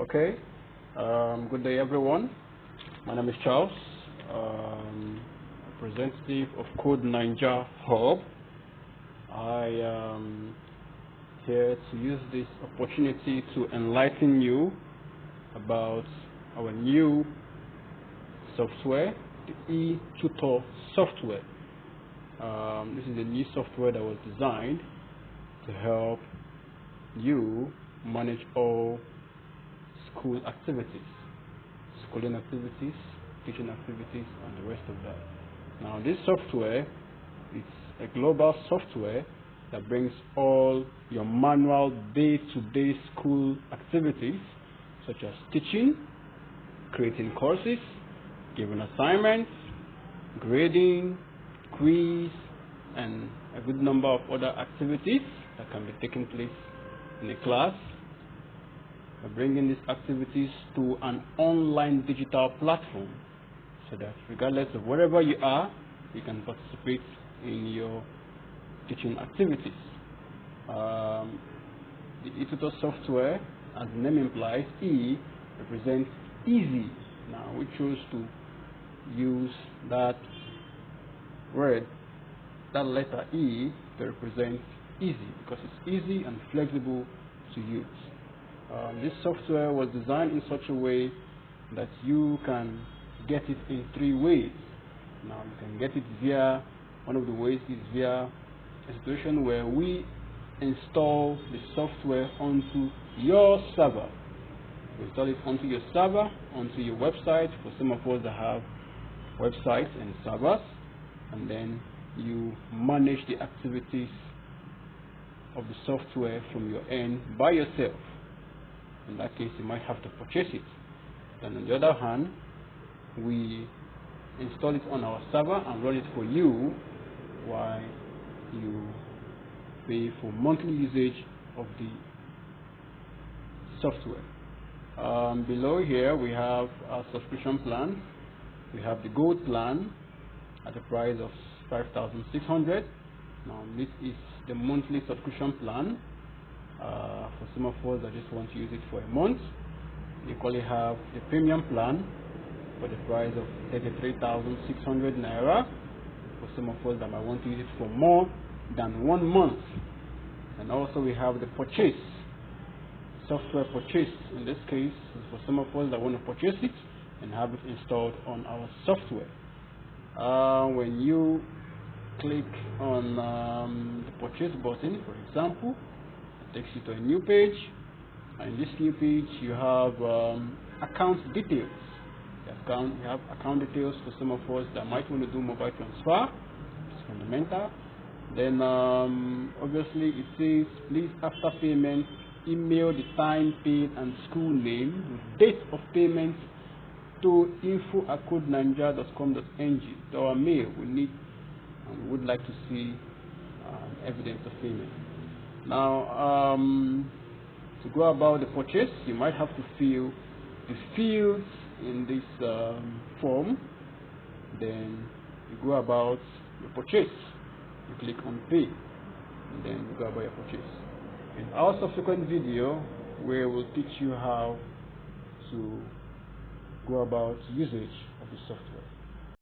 Okay. Good day, everyone. My name is Charles, representative of Code Ninja Hub. I am here to use this opportunity to enlighten you about our new software, the E-tutor software. This is a new software that was designed to help you manage all school activities, schooling activities, teaching activities, and the rest of that. Now, this software is a global software that brings all your manual day-to-day school activities, such as teaching, creating courses, giving assignments, grading, quiz, and a good number of other activities that can be taking place in a class. We're bringing these activities to an online digital platform so that regardless of wherever you are, you can participate in your teaching activities. The E-tutor software, as the name implies, E represents easy. Now we chose to use that word, that letter E, to represent easy because it's easy and flexible to use. This software was designed in such a way that you can get it in 3 ways. Now you can get it via, one of the ways is via a situation where we install the software onto your server. We install it onto your server, onto your website, for some of us that have websites and servers, and then you manage the activities of the software from your end by yourself. In that case, you might have to purchase it. Then on the other hand, we install it on our server and run it for you while you pay for monthly usage of the software. Below here, we have our subscription plan. We have the gold plan at the price of 5,600. Now, this is the monthly subscription plan. For some of us that just want to use it for a month. You equally have the premium plan for the price of 33,600 naira. For some of us that might want to use it for more than 1 month. And also we have the purchase, software purchase. In this case, is for some of us that want to purchase it and have it installed on our software. When you click on the purchase button, for example, takes you to a new page, and in this new page you have account details. You have account details for some of us that might want to do mobile transfer. It's fundamental. Then obviously it says, please after payment email the time paid and school name with date of payment to info@codeninja.com.ng. To our mail, we need and we would like to see evidence of payment. Now, to go about the purchase, you might have to fill the fields in this form. Then you go about your purchase. You click on pay, and then you go about your purchase. In our subsequent video, we will teach you how to go about usage of the software.